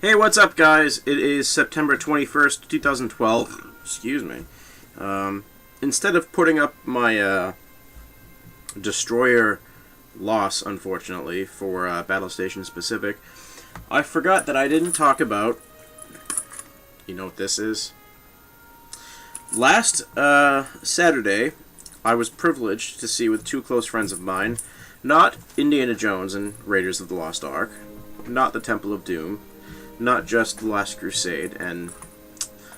Hey, what's up, guys? It is September 21st, 2012. Excuse me. Instead of putting up my Destroyer loss, unfortunately, for Battle Station Specific, I forgot that I didn't talk about... You know what this is? Last Saturday, I was privileged to see with two close friends of mine, not Indiana Jones and Raiders of the Lost Ark, not the Temple of Doom, not just The Last Crusade, and,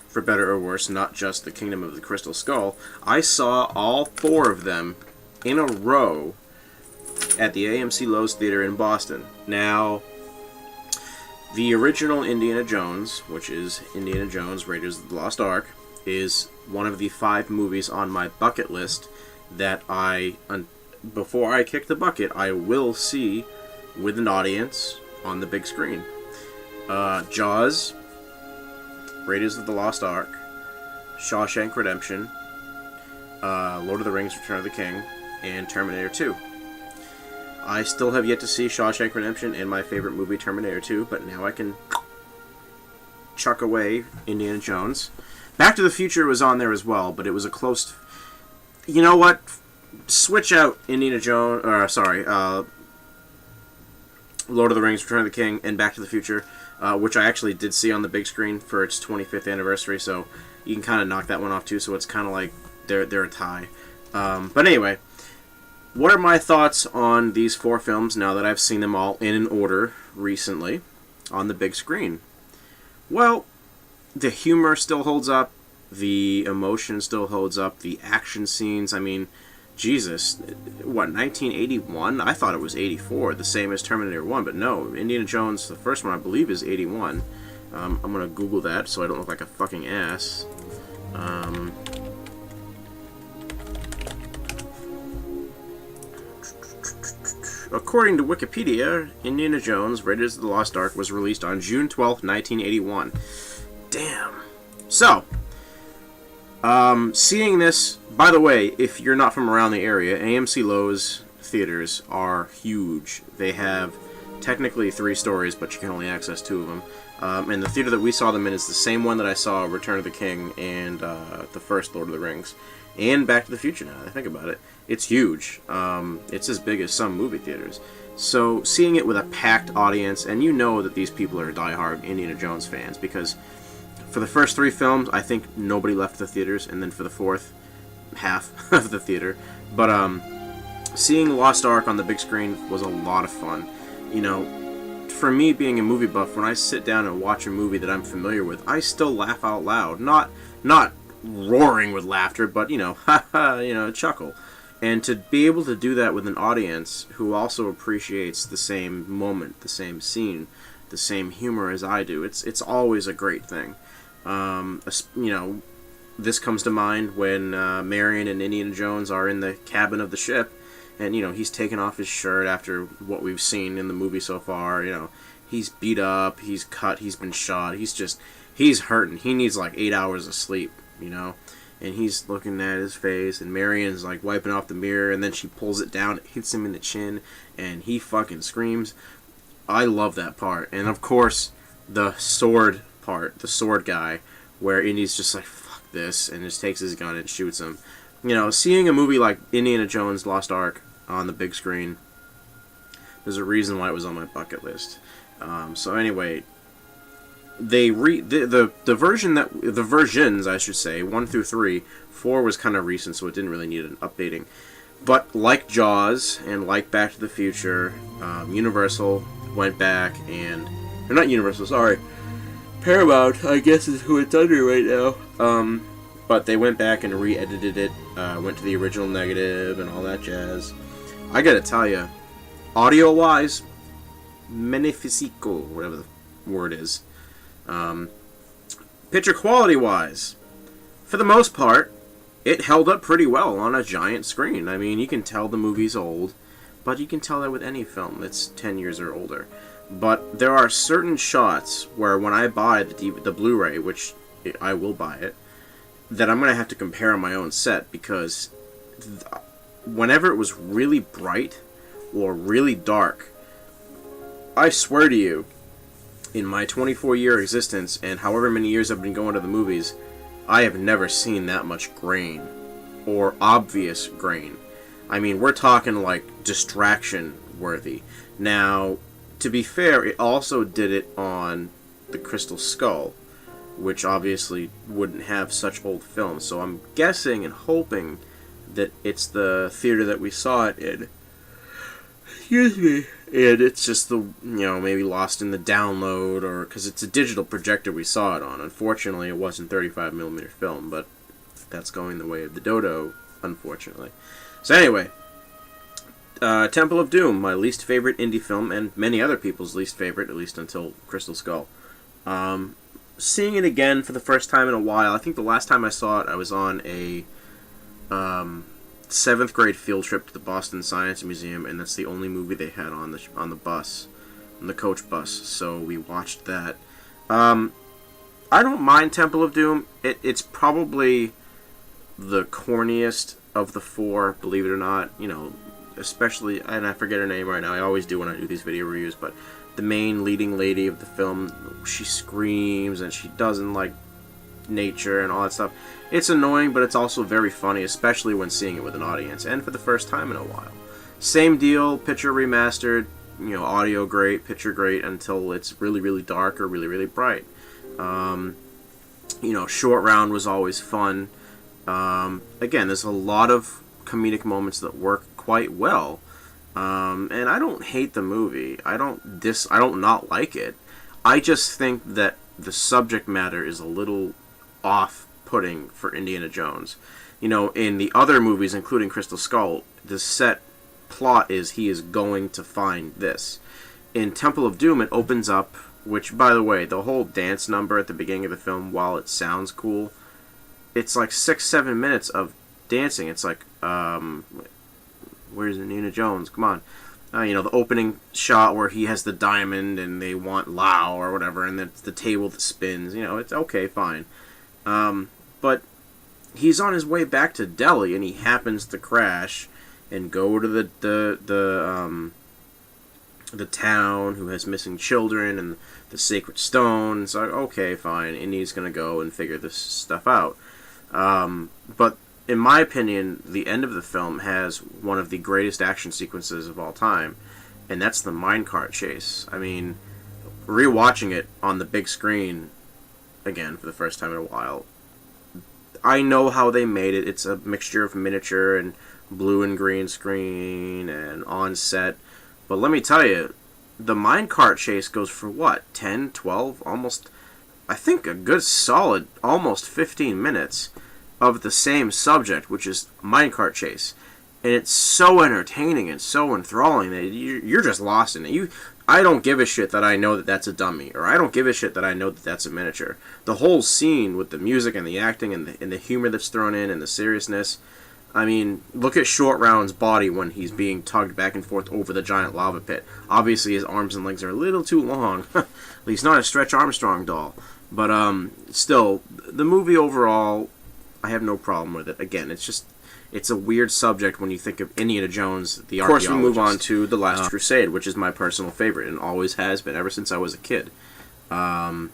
for better or worse, not just The Kingdom of the Crystal Skull. I saw all four of them in a row at the AMC Lowe's Theater in Boston. Now, the original Indiana Jones, which is Indiana Jones, Raiders of the Lost Ark, is one of the 5 movies on my bucket list that before I kick the bucket, I will see with an audience on the big screen. Jaws, Raiders of the Lost Ark, Shawshank Redemption, Lord of the Rings, Return of the King, and Terminator 2. I still have yet to see Shawshank Redemption and my favorite movie, Terminator 2, but now I can chuck away Indiana Jones. Back to the Future was on there as well, but it was a close... You know what? Switch out Indiana Jones... Lord of the Rings, Return of the King, and Back to the Future, which I actually did see on the big screen for its 25th anniversary, so you can kind of knock that one off too, so it's kind of like they're a tie. But anyway, what are my thoughts on these 4 films now that I've seen them all in an order recently on the big screen? Well, the humor still holds up, the emotion still holds up, the action scenes, I mean... Jesus, what, 1981? I thought it was 84, the same as Terminator 1, but no, Indiana Jones, the first one, I believe, is 81. I'm gonna Google that so I don't look like a fucking ass. According to Wikipedia, Indiana Jones, Raiders of the Lost Ark was released on June 12th, 1981. Damn. So... seeing this, by the way, if you're not from around the area, AMC Lowe's theaters are huge. They have technically 3 stories, but you can only access 2 of them. And the theater that we saw them in is the same one that I saw Return of the King and the first Lord of the Rings. And Back to the Future, now that I think about it. It's huge. It's as big as some movie theaters. So seeing it with a packed audience, and you know that these people are diehard Indiana Jones fans, because... For the first 3 films, I think nobody left the theaters, and then for the 4th, half of the theater. But seeing Lost Ark on the big screen was a lot of fun. You know, for me being a movie buff, when I sit down and watch a movie that I'm familiar with, I still laugh out loud. Not roaring with laughter, but, you know, chuckle. And to be able to do that with an audience who also appreciates the same moment, the same scene, the same humor as I do, it's always a great thing. You know, this comes to mind when Marion and Indiana Jones are in the cabin of the ship, and, you know, he's taken off his shirt after what we've seen in the movie so far. You know, he's beat up, he's cut, he's been shot, he's hurting. He needs like 8 hours of sleep, you know, and he's looking at his face, and Marion's like wiping off the mirror, and then she pulls it down, it hits him in the chin, and he fucking screams. I love that part. And of course, the sword part, the sword guy, where Indy's just like, fuck this, and just takes his gun and shoots him. You know, seeing a movie like Indiana Jones Lost Ark on the big screen, there's a reason why it was on my bucket list. So anyway, the versions, I should say, 1 through 3, 4 was kind of recent, so it didn't really need an updating. But like Jaws and like Back to the Future, Universal went back and... Or not Universal, sorry. Paramount, I guess, is who it's under right now. But they went back and re-edited it, went to the original negative and all that jazz. I gotta tell you, audio-wise, magnifico, whatever the word is. Picture quality-wise, for the most part, it held up pretty well on a giant screen. I mean, you can tell the movie's old, but you can tell that with any film that's 10 years or older. But there are certain shots where when I buy the Blu-ray, which I will buy it, that I'm going to have to compare on my own set, because whenever it was really bright or really dark, I swear to you, In my 24-year existence, and however many years I've been going to the movies, I have never seen that much grain. Or obvious grain. I mean, we're talking like distraction worthy. Now, to be fair, it also did it on the Crystal Skull, which obviously wouldn't have such old films. So I'm guessing and hoping that it's the theater that we saw it in. Excuse me. And it's just the, maybe lost in the download, or because it's a digital projector we saw it on. Unfortunately, it wasn't 35mm film, but that's going the way of the dodo, unfortunately. So anyway, Temple of Doom, my least favorite indie film, and many other people's least favorite, at least until Crystal Skull. Seeing it again for the first time in a while. I think the last time I saw it, I was on a 7th grade field trip to the Boston Science Museum, and that's the only movie they had on the bus, on the coach bus. So we watched that. I don't mind Temple of Doom. It's probably the corniest of the four, believe it or not. Especially, and I forget her name right now. I always do when I do these video reviews, but the main leading lady of the film, she screams and she doesn't like nature and all that stuff. It's annoying, but it's also very funny, especially when seeing it with an audience, and for the first time in a while. Same deal, picture remastered, audio great, picture great, until it's really, really dark or really, really bright. Short round was always fun. Again, there's a lot of comedic moments that work quite well. And I don't hate the movie. I don't not like it. I just think that the subject matter is a little off-putting for Indiana Jones. In the other movies, including Crystal Skull, the set plot is he is going to find this. In Temple of Doom, it opens up, which, by the way, the whole dance number at the beginning of the film, while it sounds cool, it's like 6-7 minutes of dancing. It's like, where's Indiana Jones? Come on. The opening shot where he has the diamond and they want Lao or whatever, and it's the table that spins. It's okay, fine. But he's on his way back to Delhi, and he happens to crash and go to the town who has missing children and the sacred stone. So okay, fine. Indy's gonna go and figure this stuff out. But in my opinion, the end of the film has one of the greatest action sequences of all time, and that's the minecart chase. I mean, rewatching it on the big screen again for the first time in a while, I know how they made it. It's a mixture of miniature and blue and green screen and on set. But let me tell you, the minecart chase goes for what? 10, 12, almost, I think a good solid almost 15 minutes of the same subject, which is minecart chase. And it's so entertaining and so enthralling that you're just lost in it. I don't give a shit that I know that that's a dummy, or I don't give a shit that I know that that's a miniature. The whole scene with the music and the acting and the humor that's thrown in and the seriousness. I mean, look at Short Round's body when he's being tugged back and forth over the giant lava pit. Obviously, his arms and legs are a little too long. He's not a Stretch Armstrong doll. But still, the movie overall, I have no problem with it. Again, it's a weird subject when you think of Indiana Jones, the archaeologist. Of course, we move on to The Last Crusade, which is my personal favorite and always has been ever since I was a kid. By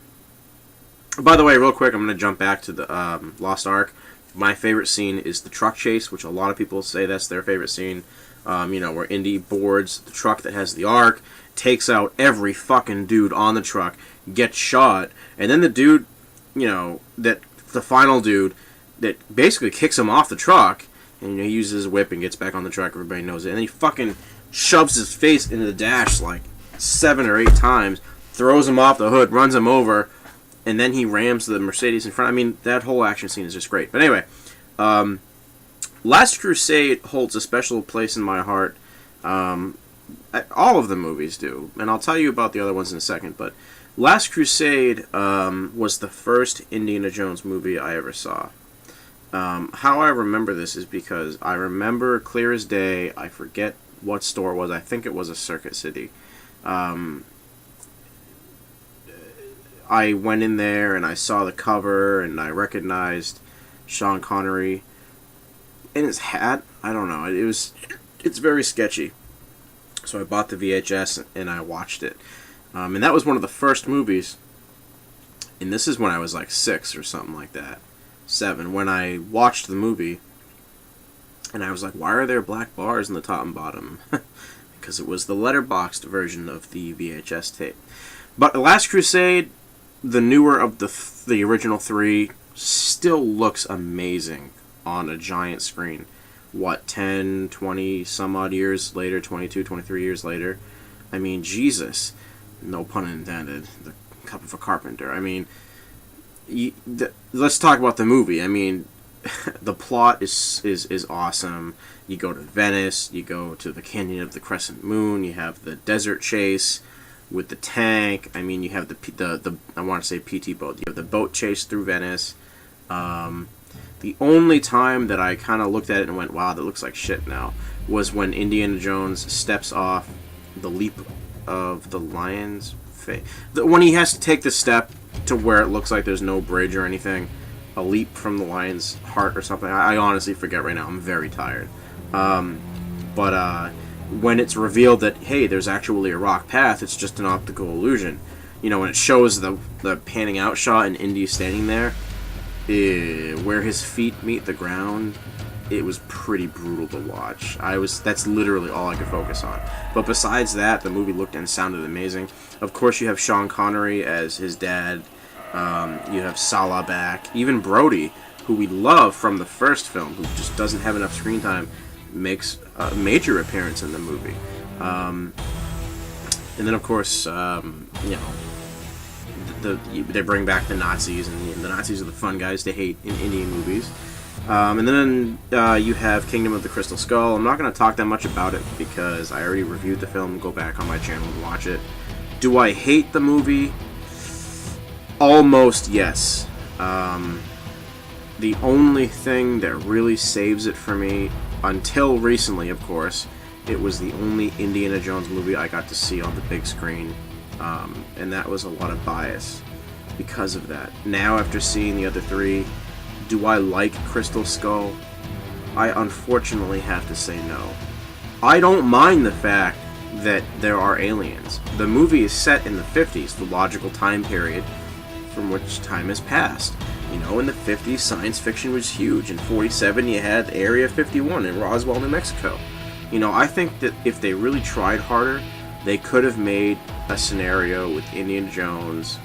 the way, real quick, I'm going to jump back to the Lost Ark. My favorite scene is the truck chase, which a lot of people say that's their favorite scene. Where Indy boards the truck that has the Ark, takes out every fucking dude on the truck, gets shot, and then the dude, the final dude that basically kicks him off the truck, and he uses his whip and gets back on the truck, everybody knows it, and then he fucking shoves his face into the dash like 7 or 8 times, throws him off the hood, runs him over, and then he rams the Mercedes in front. I mean, that whole action scene is just great. But anyway, Last Crusade holds a special place in my heart. All of the movies do, and I'll tell you about the other ones in a second, but Last Crusade was the first Indiana Jones movie I ever saw. How I remember this is because I remember clear as day, I forget what store it was, I think it was a Circuit City. I went in there and I saw the cover and I recognized Sean Connery in his hat. I don't know, it's very sketchy. So I bought the VHS and I watched it. And that was one of the first movies, and this is when I was like 6 or something like that, 7, when I watched the movie, and I was like, why are there black bars in the top and bottom? Because it was the letterboxed version of the VHS tape. But The Last Crusade, the newer of the original 3, still looks amazing on a giant screen. What, 10, 20 some odd years later, 22, 23 years later? I mean, Jesus. No pun intended. The cup of a carpenter. I mean, let's talk about the movie. I mean, the plot is awesome. You go to Venice, you go to the Canyon of the Crescent Moon, you have the desert chase with the tank. I mean, you have the I want to say PT boat. You have the boat chase through Venice. The only time that I kind of looked at it and went, wow, that looks like shit now, was when Indiana Jones steps off the leap of the lion's face. When he has to take the step to where it looks like there's no bridge or anything, a leap from the lion's heart or something. I honestly forget right now. I'm very tired. But when it's revealed that, hey, there's actually a rock path, it's just an optical illusion. You know, when it shows the panning out shot and Indy standing there, where his feet meet the ground, it was pretty brutal to watch. That's literally all I could focus on. But besides that, the movie looked and sounded amazing. Of course, you have Sean Connery as his dad. You have Salah back. Even Brody, who we love from the first film, who just doesn't have enough screen time, makes a major appearance in the movie. And then, of course, they bring back the Nazis, and the Nazis are the fun guys to hate in Indian movies. And then you have Kingdom of the Crystal Skull. I'm not going to talk that much about it because I already reviewed the film. Go back on my channel and watch it. Do I hate the movie? Almost yes. The only thing that really saves it for me, until recently, of course, it was the only Indiana Jones movie I got to see on the big screen. And that was a lot of bias because of that. Now, after seeing the other 3, do I like Crystal Skull? I unfortunately have to say no. I don't mind the fact that there are aliens. The movie is set in the 50s, the logical time period from which time has passed. You know, in the 50s, science fiction was huge. In 47, you had Area 51 in Roswell, New Mexico. You know, I think that if they really tried harder, they could have made a scenario with Indiana Jones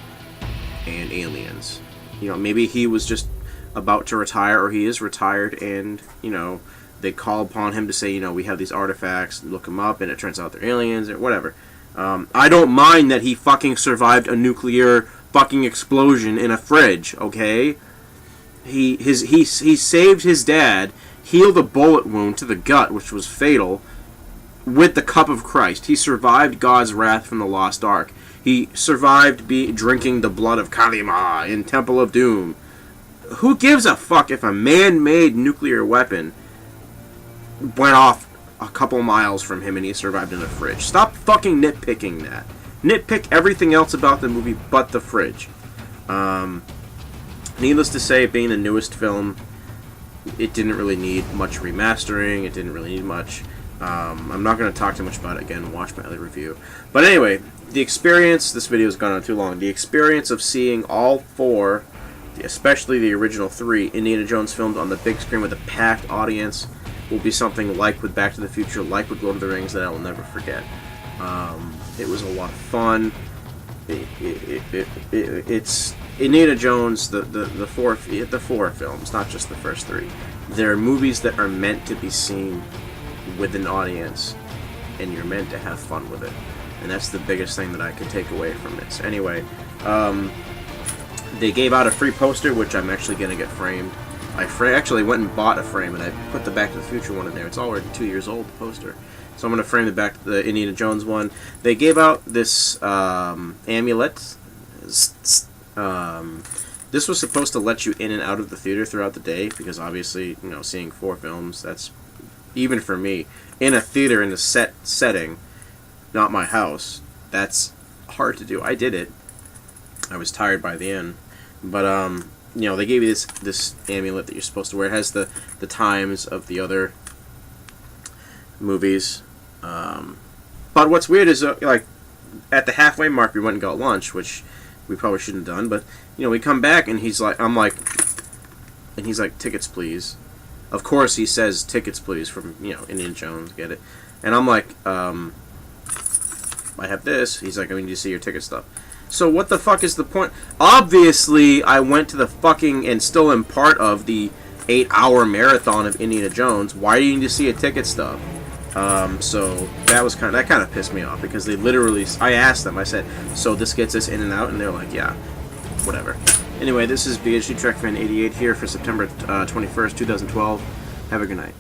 and aliens. You know, maybe he was just about to retire, or he is retired, and, you know, they call upon him to say, you know, we have these artifacts, look them up, and it turns out they're aliens, or whatever. I don't mind that he fucking survived a nuclear fucking explosion in a fridge, okay? He saved his dad, healed a bullet wound to the gut, which was fatal, with the cup of Christ. He survived God's wrath from the Lost Ark. He survived drinking the blood of Kalima in Temple of Doom. Who gives a fuck if a man-made nuclear weapon went off a couple miles from him and he survived in a fridge? Stop fucking nitpicking that. Nitpick everything else about the movie but the fridge. Needless to say, being the newest film, it didn't really need much remastering. It didn't really need much. I'm not going to talk too much about it again. Watch my other review. But anyway, the experience, this video has gone on too long, the experience of seeing all 4, especially the original 3, Indiana Jones filmed on the big screen with a packed audience, will be something like with Back to the Future, like with Lord of the Rings, that I will never forget. It was a lot of fun. It's Indiana Jones, the four films, not just the first 3. They're movies that are meant to be seen with an audience, and you're meant to have fun with it. And that's the biggest thing that I could take away from this. Anyway, they gave out a free poster, which I'm actually going to get framed. I actually went and bought a frame, and I put the Back to the Future one in there. It's already 2 years old, the poster. So I'm going to frame the Indiana Jones one. They gave out this amulet. This was supposed to let you in and out of the theater throughout the day, because obviously, you know, seeing 4 films, that's, even for me, in a theater in a setting, not my house, that's hard to do. I did it. I was tired by the end. But, you know, they gave you this amulet that you're supposed to wear. It has the times of the other movies. But what's weird is, like, at the halfway mark, we went and got lunch, which we probably shouldn't have done. But we come back and he's like, tickets please. Of course, he says tickets please from Indiana Jones. Get it? And I'm like, I have this. He's like, I need to see your ticket stub. So what the fuck is the point? Obviously, I went to the fucking and still am part of the 8-hour marathon of Indiana Jones. Why do you need to see a ticket stub? So that kind of pissed me off because they literally. I asked them. I said, so this gets us in and out, and they're like, yeah, whatever. Anyway, this is BHD Trek Fan 88 here for September 21st, 2012. Have a good night.